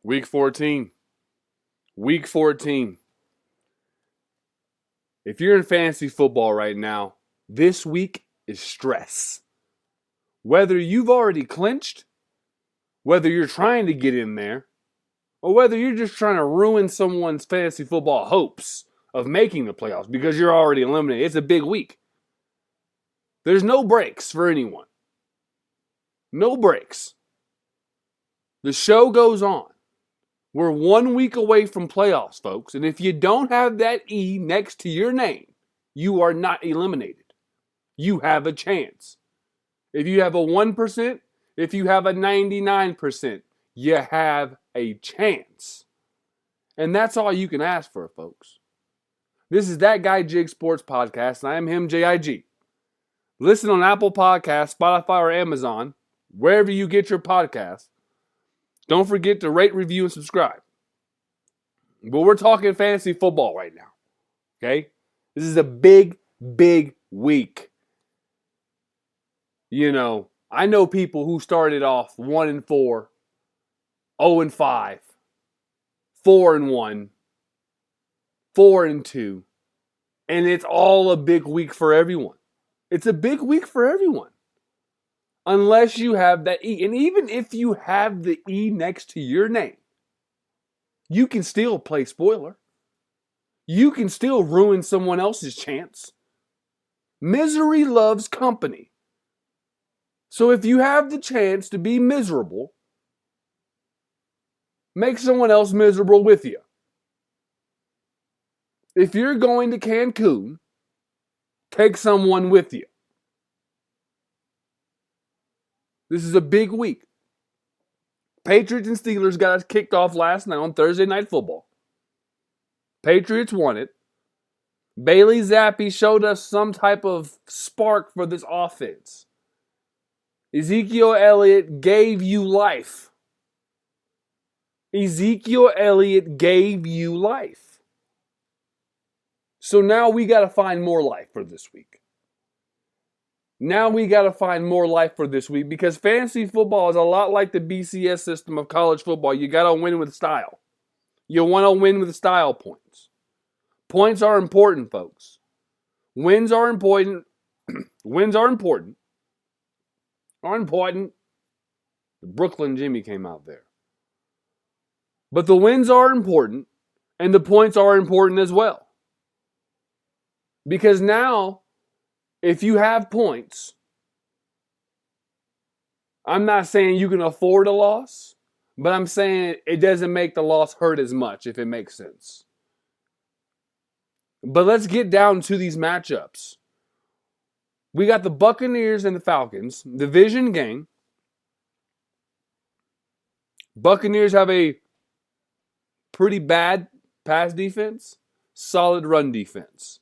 Week 14. Week 14. If you're in fantasy football right now, this week is stress. Whether you've already clinched, whether you're trying to get in there, or whether you're just trying to ruin someone's fantasy football hopes of making the playoffs because you're already eliminated, it's a big week. There's no breaks for anyone. No breaks. The show goes on. We're 1 week away from playoffs, folks. And if you don't have that E next to your name, you are not eliminated. You have a chance. If you have a 1%, if you have a 99%, you have a chance. And that's all you can ask for, folks. This is That Guy Jig Sports Podcast, and I am him, JIG. Listen on Apple Podcasts, Spotify, or Amazon, wherever you get your podcasts. Don't forget to rate, review, and subscribe. But we're talking fantasy football right now. Okay? This is a big, big week. You know, I know people who started off 1-4, 0-5, 4-1, 4-2, and it's all a big week for everyone. It's a big week for everyone. Unless you have that E. And even if you have the E next to your name, you can still play spoiler. You can still ruin someone else's chance. Misery loves company. So if you have the chance to be miserable, make someone else miserable with you. If you're going to Cancun, take someone with you. This is a big week. Patriots and Steelers got us kicked off last night on Thursday Night Football. Patriots won it. Bailey Zappi showed us some type of spark for this offense. Ezekiel Elliott gave you life. Ezekiel Elliott gave you life. So now we got to find more life for this week. Now we got to find more life for this week because fantasy football is a lot like the BCS system of college football. You got to win with style. You want to win with style points. Points are important, folks. Wins are important. Wins are important. Are important. The Brooklyn Jimmy came out there. But the wins are important and the points are important as well. Because now, if you have points, I'm not saying you can afford a loss, but I'm saying it doesn't make the loss hurt as much, if it makes sense. But let's get down to these matchups. We got the Buccaneers and the Falcons, division game. Buccaneers have a pretty bad pass defense, solid run defense.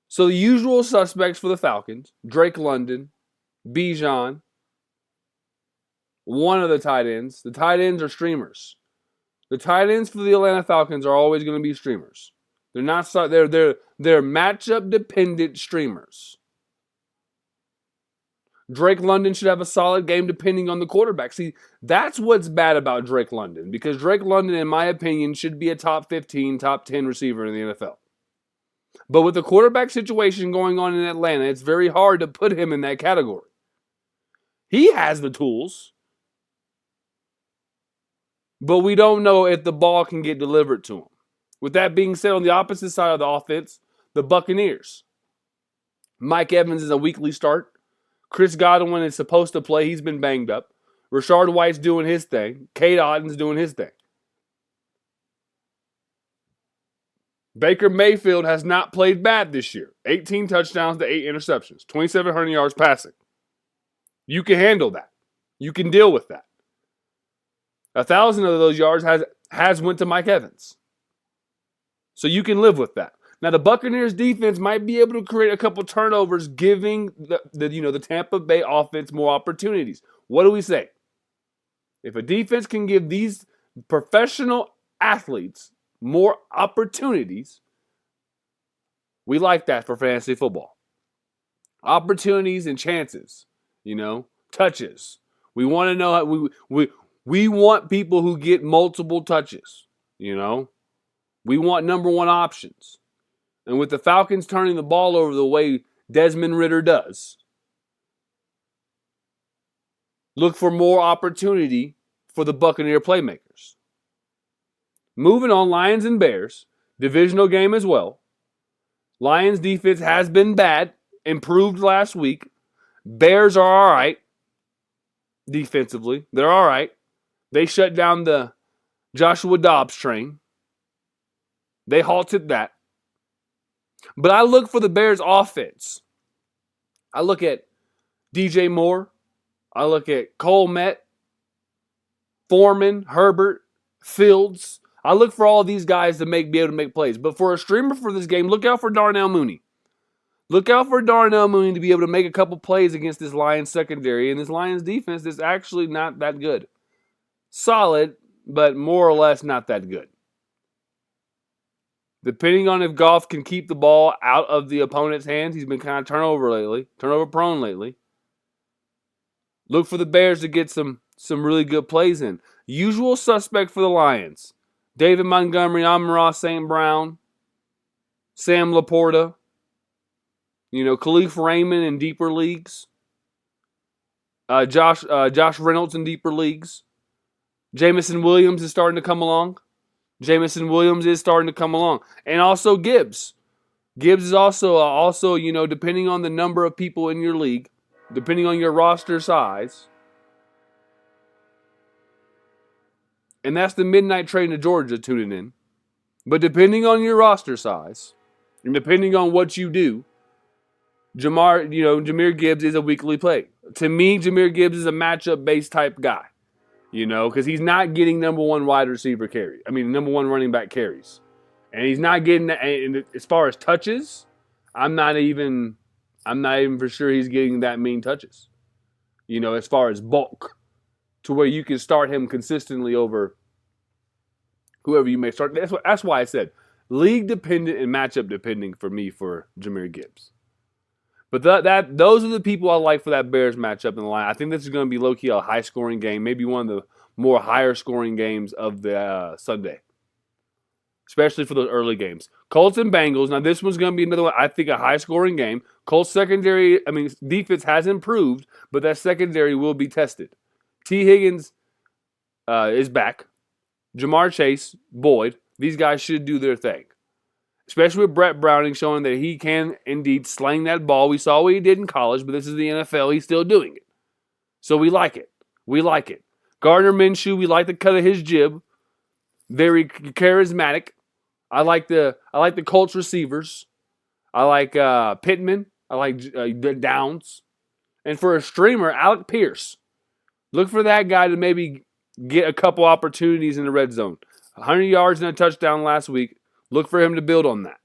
So the usual suspects for the Falcons, Drake London, Bijan, one of the tight ends. The tight ends are streamers. The tight ends for the Atlanta Falcons are always going to be streamers. They're not they're matchup dependent streamers. Drake London should have a solid game depending on the quarterback. See, that's what's bad about Drake London because Drake London, in my opinion, should be a top 15, top 10 receiver in the NFL. But with the quarterback situation going on in Atlanta, it's very hard to put him in that category. He has the tools, but we don't know if the ball can get delivered to him. With that being said, on the opposite side of the offense, the Buccaneers. Mike Evans is a weekly start. Chris Godwin is supposed to play. He's been banged up. Rashard White's doing his thing. Cade Otton's doing his thing. Baker Mayfield has not played bad this year. 18 touchdowns to 8 interceptions. 2,700 yards passing. You can handle that. You can deal with that. 1,000 of those yards has went to Mike Evans. So you can live with that. Now the Buccaneers defense might be able to create a couple turnovers, giving the Tampa Bay offense more opportunities. What do we say? If a defense can give these professional athletes more opportunities, we like that for fantasy football. Opportunities and chances, touches. We want to know We want people who get multiple touches, you know? We want number one options. And with the Falcons turning the ball over the way Desmond Ridder does, look for more opportunity for the Buccaneer playmakers. Moving on, Lions and Bears, divisional game as well. Lions defense has been bad, improved last week. Bears are all right defensively. They're all right. They shut down the Joshua Dobbs train. They halted that. But I look for the Bears offense. I look at DJ Moore. I look at Cole Met, Foreman, Herbert, Fields. I look for all these guys to be able to make plays. But for a streamer for this game, look out for Darnell Mooney. Look out for Darnell Mooney to be able to make a couple plays against this Lions secondary. And this Lions defense is actually not that good. Solid, but more or less not that good. Depending on if Goff can keep the ball out of the opponent's hands, he's been kind of turnover prone lately. Look for the Bears to get some really good plays in. Usual suspect for the Lions: David Montgomery, Amon-Ra St. Brown, Sam Laporta, Khalif Raymond in deeper leagues, Josh Reynolds in deeper leagues. Jameson Williams is starting to come along. And also Gibbs. Gibbs is also, depending on the number of people in your league, depending on your roster size. And that's the midnight train to Georgia tuning in. But depending on your roster size, and depending on what you do, Jahmyr Gibbs is a weekly play. To me, Jahmyr Gibbs is a matchup-based type guy. Because he's not getting number one number one running back carries. And he's not getting that. And as far as touches, I'm not even for sure he's getting that many touches. As far as bulk, to where you can start him consistently over whoever you may start. That's why I said league dependent and matchup depending for me for Jahmyr Gibbs. But those are the people I like for that Bears matchup in the line. I think this is going to be low-key a high-scoring game, maybe one of the more higher-scoring games of the Sunday, especially for those early games. Colts and Bengals. Now, this one's going to be another one, I think, a high-scoring game. Colts defense has improved, but that secondary will be tested. T. Higgins is back. Jamar Chase, Boyd, these guys should do their thing. Especially with Brett Browning showing that he can indeed sling that ball. We saw what he did in college, but this is the NFL. He's still doing it. So we like it. Gardner Minshew, we like the cut of his jib. Very charismatic. I like the Colts receivers. I like Pittman. I like Downs. And for a streamer, Alec Pierce. Look for that guy to maybe get a couple opportunities in the red zone. 100 yards and a touchdown last week. Look for him to build on that.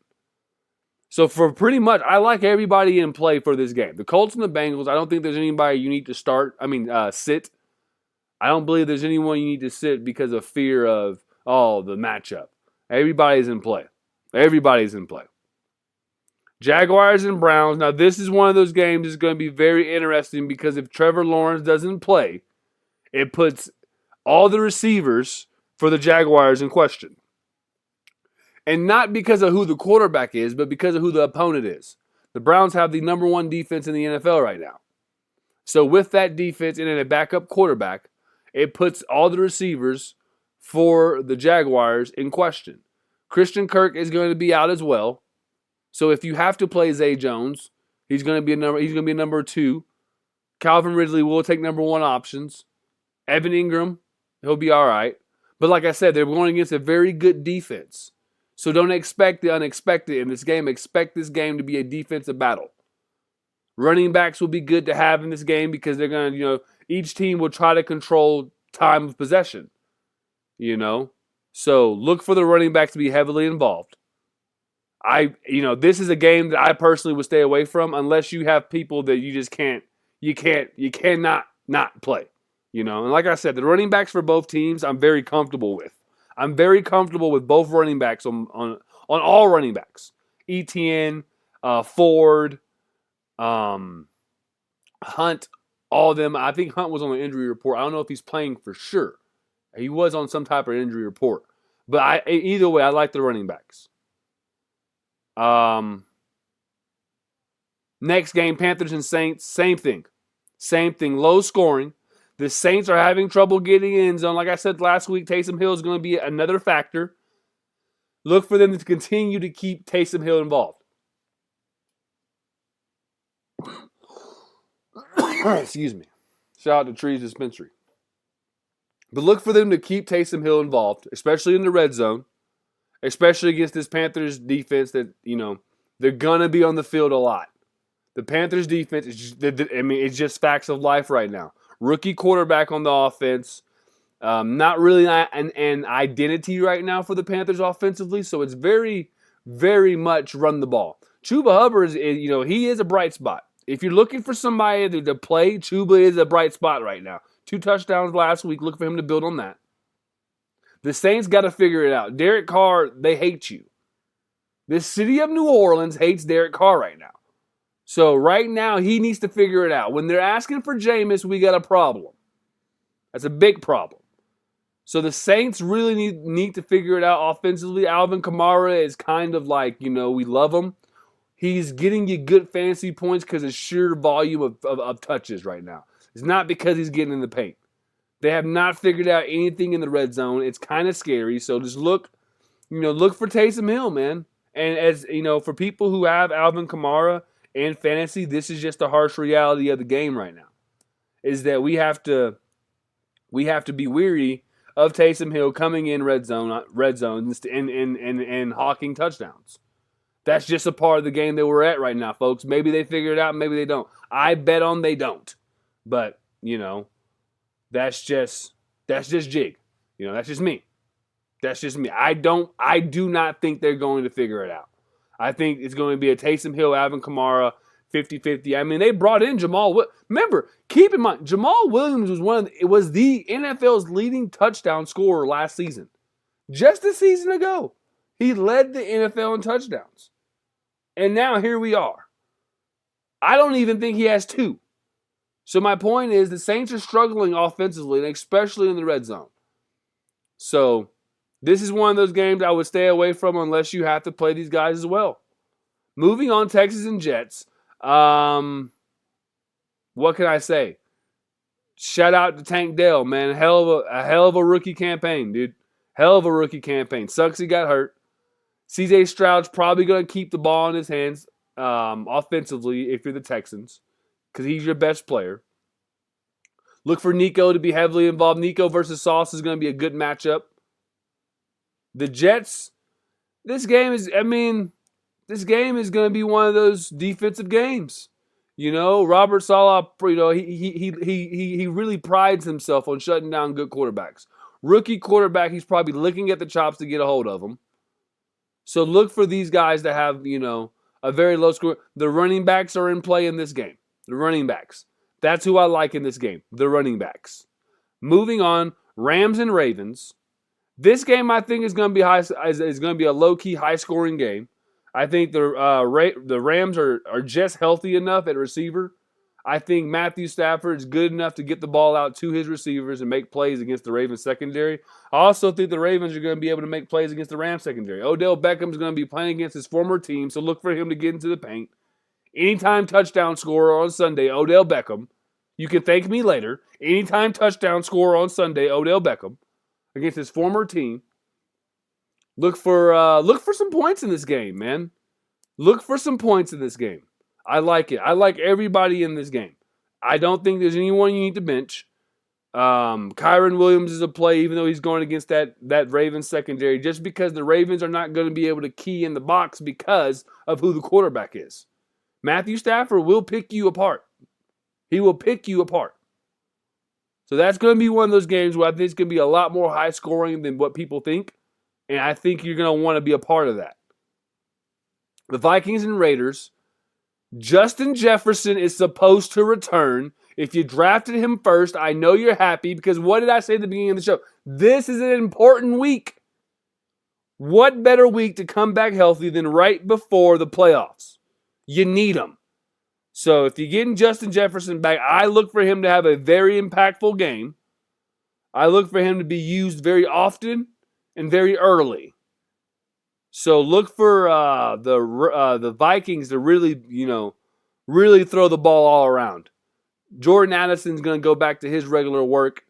So for pretty much, I like everybody in play for this game. The Colts and the Bengals, I don't think there's anybody you need to sit. I don't believe there's anyone you need to sit because of fear of, the matchup. Everybody's in play. Jaguars and Browns. Now, this is one of those games that's going to be very interesting because if Trevor Lawrence doesn't play, it puts all the receivers for the Jaguars in question. And not because of who the quarterback is, but because of who the opponent is. The Browns have the number one defense in the NFL right now. So with that defense and a backup quarterback, it puts all the receivers for the Jaguars in question. Christian Kirk is going to be out as well. So if you have to play Zay Jones, he's going to be a number 2. Calvin Ridley will take number 1 options. Evan Ingram, he'll be all right. But like I said, they're going against a very good defense. So don't expect the unexpected in this game. Expect this game to be a defensive battle. Running backs will be good to have in this game because they're going to, each team will try to control time of possession. So look for the running backs to be heavily involved. This is a game that I personally would stay away from unless you have people that you just cannot not play. And like I said, the running backs for both teams I'm very comfortable with. I'm very comfortable with both running backs on all running backs. Etienne, Ford, Hunt, all of them. I think Hunt was on the injury report. I don't know if he's playing for sure. He was on some type of injury report. But either way, I like the running backs. Next game, Panthers and Saints, same thing. Same thing, low scoring. The Saints are having trouble getting in zone. Like I said last week, Taysom Hill is going to be another factor. Look for them to continue to keep Taysom Hill involved. Excuse me. Shout out to Trees Dispensary. But look for them to keep Taysom Hill involved, especially in the red zone, especially against this Panthers defense that, they're going to be on the field a lot. The Panthers defense, it's just facts of life right now. Rookie quarterback on the offense. Not really an identity right now for the Panthers offensively, so it's very, very much run the ball. Chuba Hubbard, he is a bright spot. If you're looking for somebody to play, Chuba is a bright spot right now. 2 touchdowns last week. Look for him to build on that. The Saints got to figure it out. Derek Carr, they hate you. The city of New Orleans hates Derek Carr right now. So right now, he needs to figure it out. When they're asking for Jameis, we got a problem. That's a big problem. So the Saints really need to figure it out offensively. Alvin Kamara is kind of like, we love him. He's getting you good fantasy points because of sheer volume of touches right now. It's not because he's getting in the paint. They have not figured out anything in the red zone. It's kind of scary. So just look for Taysom Hill, man. And as for people who have Alvin Kamara in fantasy, this is just the harsh reality of the game right now. Is that we have to be weary of Taysom Hill coming in red zone and hawking touchdowns. That's just a part of the game that we're at right now, folks. Maybe they figure it out, maybe they don't. I bet on they don't. But, that's just jig. That's just me. That's just me. I do not think they're going to figure it out. I think it's going to be a Taysom Hill, Alvin Kamara, 50-50. I mean, they brought in Jamal. Remember, keep in mind, Jamal Williams was the NFL's leading touchdown scorer last season. Just a season ago, he led the NFL in touchdowns. And now here we are. I don't even think he has 2. So my point is the Saints are struggling offensively, and especially in the red zone. So this is one of those games I would stay away from unless you have to play these guys as well. Moving on, Texans and Jets. What can I say? Shout out to Tank Dell, man. A hell of a rookie campaign, dude. Hell of a rookie campaign. Sucks he got hurt. CJ Stroud's probably going to keep the ball in his hands offensively if you're the Texans because he's your best player. Look for Nico to be heavily involved. Nico versus Sauce is going to be a good matchup. The Jets, this game is going to be one of those defensive games. Robert Saleh, he really prides himself on shutting down good quarterbacks. Rookie quarterback, he's probably licking at the chops to get a hold of them. So look for these guys to have, a very low score. The running backs are in play in this game. The running backs. That's who I like in this game. The running backs. Moving on, Rams and Ravens. This game I think is going to be a low-key, high-scoring game. I think the Rams are just healthy enough at receiver. I think Matthew Stafford is good enough to get the ball out to his receivers and make plays against the Ravens secondary. I also think the Ravens are going to be able to make plays against the Rams secondary. Odell Beckham is going to be playing against his former team, so look for him to get into the paint. Anytime touchdown scorer on Sunday, Odell Beckham. You can thank me later. Anytime touchdown scorer on Sunday, Odell Beckham against his former team. Look for some points in this game, man. Look for some points in this game. I like it. I like everybody in this game. I don't think there's anyone you need to bench. Kyron Williams is a play, even though he's going against that Ravens secondary, just because the Ravens are not going to be able to key in the box because of who the quarterback is. Matthew Stafford will pick you apart. He will pick you apart. So that's going to be one of those games where I think it's going to be a lot more high scoring than what people think. And I think you're going to want to be a part of that. The Vikings and Raiders. Justin Jefferson is supposed to return. If you drafted him first, I know you're happy because what did I say at the beginning of the show? This is an important week. What better week to come back healthy than right before the playoffs? You need him. So if you're getting Justin Jefferson back, I look for him to have a very impactful game. I look for him to be used very often and very early. So look for the Vikings to really, really throw the ball all around. Jordan Addison's going to go back to his regular work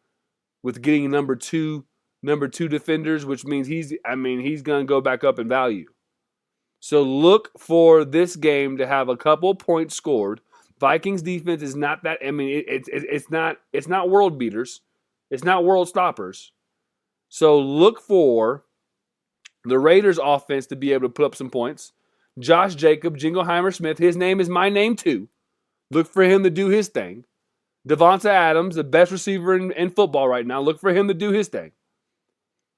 with getting number two defenders, which means he's going to go back up in value. So look for this game to have a couple points scored. Vikings defense is not that. It's not world beaters. It's not world stoppers. So look for the Raiders offense to be able to put up some points. Josh Jacobs, Jingleheimer Smith, his name is my name too. Look for him to do his thing. Devonta Adams, the best receiver in football right now. Look for him to do his thing.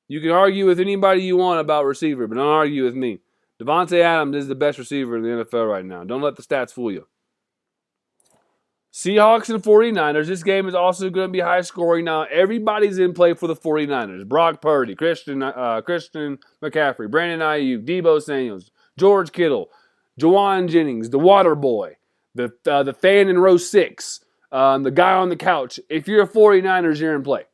You can argue with anybody you want about receiver, but don't argue with me. Devonta Adams is the best receiver in the NFL right now. Don't let the stats fool you. Seahawks and 49ers. This game is also going to be high scoring. Now, everybody's in play for the 49ers. Brock Purdy, Christian McCaffrey, Brandon Ayuk, Deebo Samuels, George Kittle, Jawan Jennings, the water boy, the fan in row 6, the guy on the couch. If you're a 49ers, you're in play.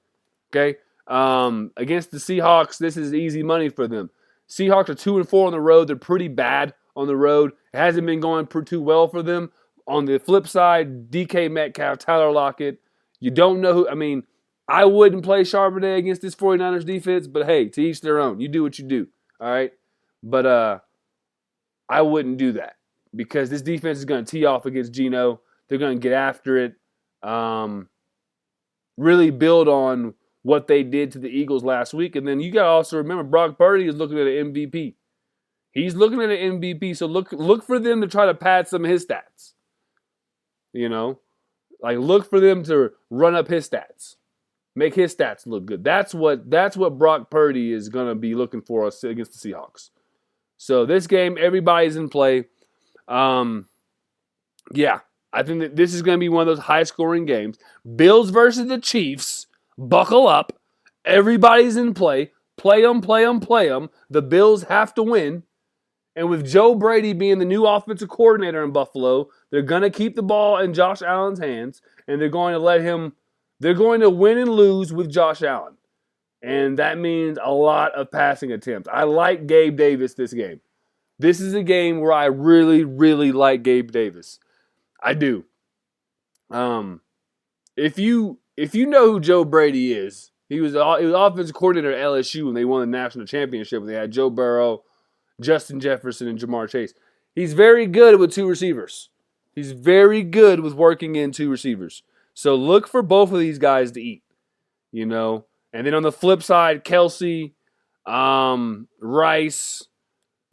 Okay? Against the Seahawks, this is easy money for them. Seahawks are 2-4 on the road. They're pretty bad on the road. It hasn't been going too well for them. On the flip side, DK Metcalf, Tyler Lockett, you don't know who. I wouldn't play Charbonnet against this 49ers defense, but hey, to each their own. You do what you do, all right? But I wouldn't do that because this defense is going to tee off against Geno. They're going to get after it, really build on what they did to the Eagles last week. And then you got to also remember Brock Purdy is looking at an MVP. He's looking at an MVP, so look for them to try to pad some of his stats. Look for them to run up his stats. Make his stats look good. That's what Brock Purdy is going to be looking for us against the Seahawks. So this game, everybody's in play. I think that this is going to be one of those high-scoring games. Bills versus the Chiefs. Buckle up. Everybody's in play. Play them. The Bills have to win. And with Joe Brady being the new offensive coordinator in Buffalo, they're going to keep the ball in Josh Allen's hands, and they're going to win and lose with Josh Allen. And that means a lot of passing attempts. I like Gabe Davis this game. This is a game where I really, really like Gabe Davis. I do. If you know who Joe Brady is, he was offensive coordinator at LSU when they won the national championship. They had Joe Burrow, Justin Jefferson, and Jamar Chase. He's very good with two receivers. He's very good with working in two receivers. So look for both of these guys to eat, And then on the flip side, Kelsey, Rice,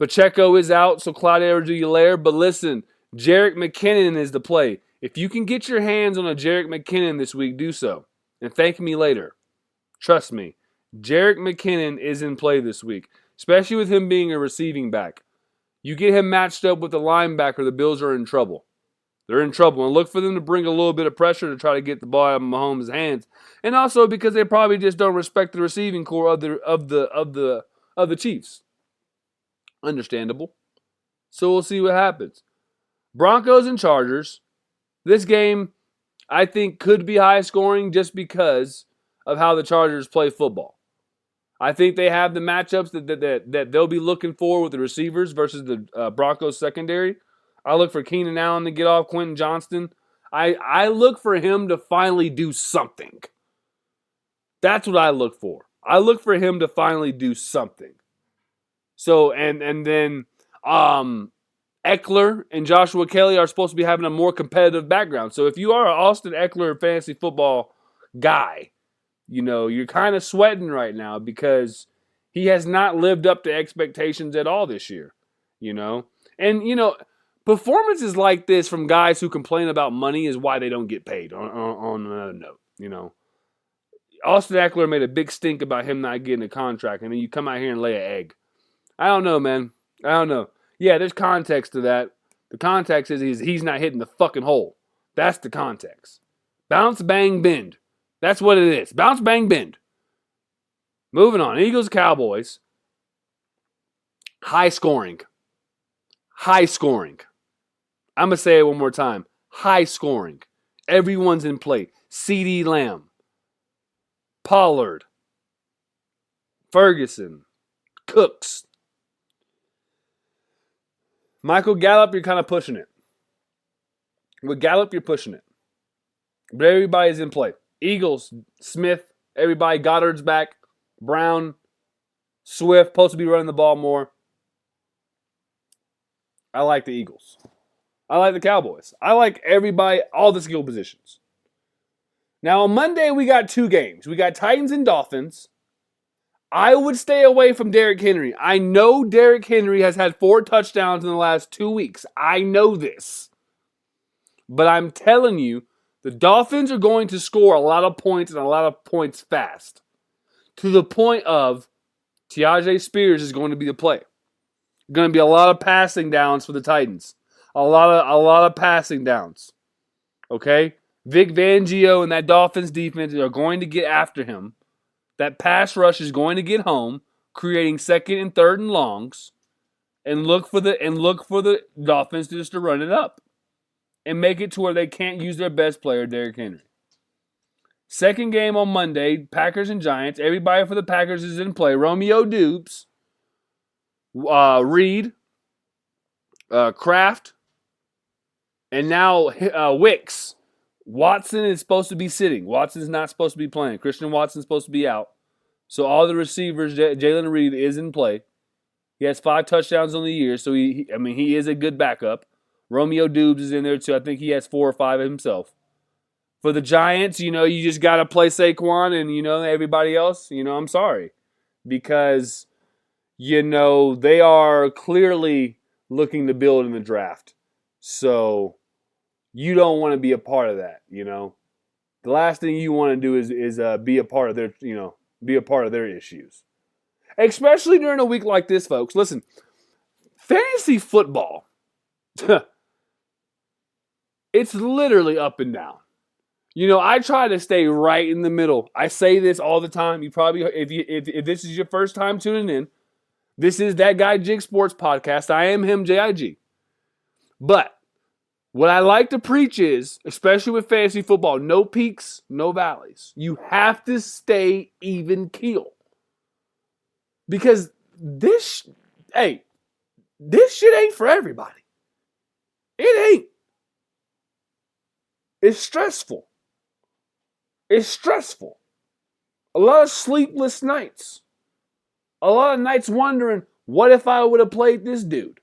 Pacheco is out, so Clyde Edwards-Helaire. But listen, Jerick McKinnon is the play. If you can get your hands on a Jerick McKinnon this week, do so. And thank me later. Trust me. Jerick McKinnon is in play this week, especially with him being a receiving back. You get him matched up with a linebacker, the Bills are in trouble. They're in trouble. And look for them to bring a little bit of pressure to try to get the ball out of Mahomes' hands. And also because they probably just don't respect the receiving core of the Chiefs. Understandable. So we'll see what happens. Broncos and Chargers. This game, I think, could be high scoring just because of how the Chargers play football. I think they have the matchups that they'll be looking for with the receivers versus the Broncos secondary. I look for Keenan Allen to get off Quentin Johnston. I look for him to finally do something. That's what I look for. I look for him to finally do something. So, and then Eckler and Joshua Kelly are supposed to be having a more competitive background. So if you are an Austin Eckler fantasy football guy, you're kind of sweating right now because he has not lived up to expectations at all this year, And, performances like this from guys who complain about money is why they don't get paid, on another note, Austin Eckler made a big stink about him not getting a contract, and then you come out here and lay an egg. I don't know, man. I don't know. Yeah, there's context to that. The context is he's not hitting the fucking hole. That's the context. Bounce, bang, bend. That's what it is. Bounce, bang, bend. Moving on. Eagles, Cowboys. High scoring. High scoring. I'm going to say it one more time. High scoring. Everyone's in play. CeeDee Lamb. Pollard, Ferguson, Cooks. Michael Gallup, you're kind of pushing it. With Gallup, you're pushing it. But everybody's in play. Eagles, Smith, everybody. Goddard's back. Brown, Swift, supposed to be running the ball more. I like the Eagles. I like the Cowboys. I like everybody, all the skill positions. Now, on Monday, we got 2 games. We got Titans and Dolphins. I would stay away from Derrick Henry. I know Derrick Henry has had 4 touchdowns in the last 2 weeks. I know this. But I'm telling you, the Dolphins are going to score a lot of points and a lot of points fast. To the point of Tyjae Spears is going to be the play. Going to be a lot of passing downs for the Titans. A lot of passing downs. Okay? Vic Fangio and that Dolphins defense are going to get after him. That pass rush is going to get home, creating 2nd and 3rd and longs, and look for the Dolphins just to run it up and make it to where they can't use their best player, Derrick Henry. Second game on Monday, Packers and Giants. Everybody for the Packers is in play. Romeo Doubs, Reed, Kraft, and now Wicks. Watson is supposed to be sitting. Watson's not supposed to be playing. Christian Watson's supposed to be out. So all the receivers, Jalen Reed is in play. He has 5 touchdowns on the year, so he is a good backup. Romeo Doubs is in there too. I think he has 4 or 5 himself. For the Giants, you just got to play Saquon and, everybody else, I'm sorry. Because, they are clearly looking to build in the draft. So you don't want to be a part of that, The last thing you want to do is be a part of their issues. Especially during a week like this, folks. Listen, fantasy football, it's literally up and down. I try to stay right in the middle. I say this all the time. You probably, if this is your first time tuning in, this is That Guy Jig Sports Podcast. I am him, JIG. But what I like to preach is, especially with fantasy football, no peaks, no valleys. You have to stay even keel. Because this shit ain't for everybody. It ain't. It's stressful. It's stressful. A lot of sleepless nights. A lot of nights wondering, what if I would have played this dude?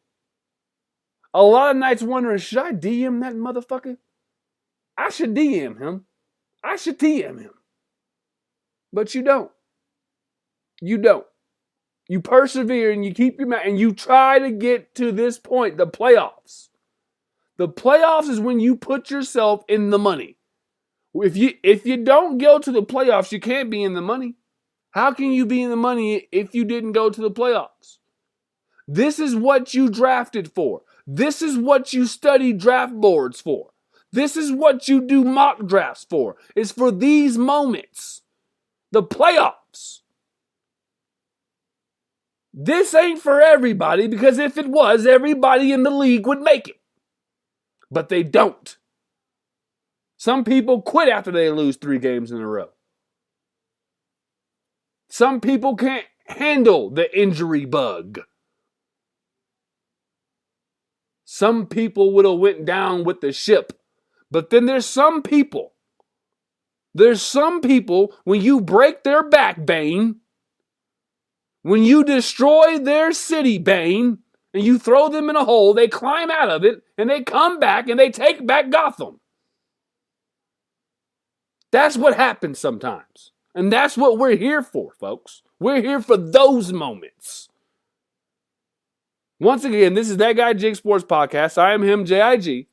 A lot of nights wondering, should I DM that motherfucker? I should DM him. I should TM him. But you don't. You don't. You persevere and you keep your mouth and you try to get to this point, the playoffs. The playoffs is when you put yourself in the money. If you don't go to the playoffs, you can't be in the money. How can you be in the money if you didn't go to the playoffs? This is what you drafted for. This is what you study draft boards for. This is what you do mock drafts for. It's for these moments. The playoffs. This ain't for everybody because if it was, everybody in the league would make it. But they don't. Some people quit after they lose 3 games in a row. Some people can't handle the injury bug. Some people would have went down with the ship. But then there's some people, when you break their back, Bane, when you destroy their city, Bane, and you throw them in a hole, they climb out of it, and they come back, and they take back Gotham. That's what happens sometimes. And that's what we're here for, folks. We're here for those moments. Once again, this is That Guy Jig Sports Podcast. I am him, JIG.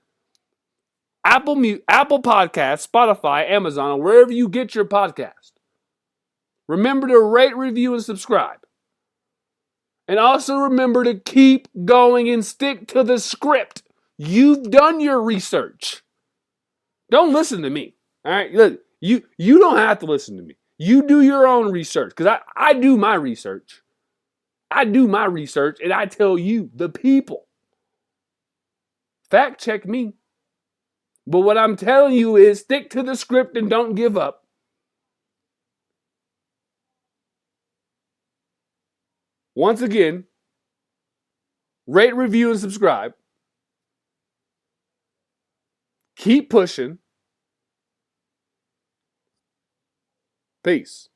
Apple Podcasts, Spotify, Amazon, or wherever you get your podcast. Remember to rate, review, and subscribe. And also remember to keep going and stick to the script. You've done your research. Don't listen to me. All right? Look, you don't have to listen to me. You do your own research. Because I do my research. I do my research and I tell you, the people. Fact check me. But what I'm telling you is stick to the script and don't give up. Once again, rate, review, and subscribe. Keep pushing. Peace.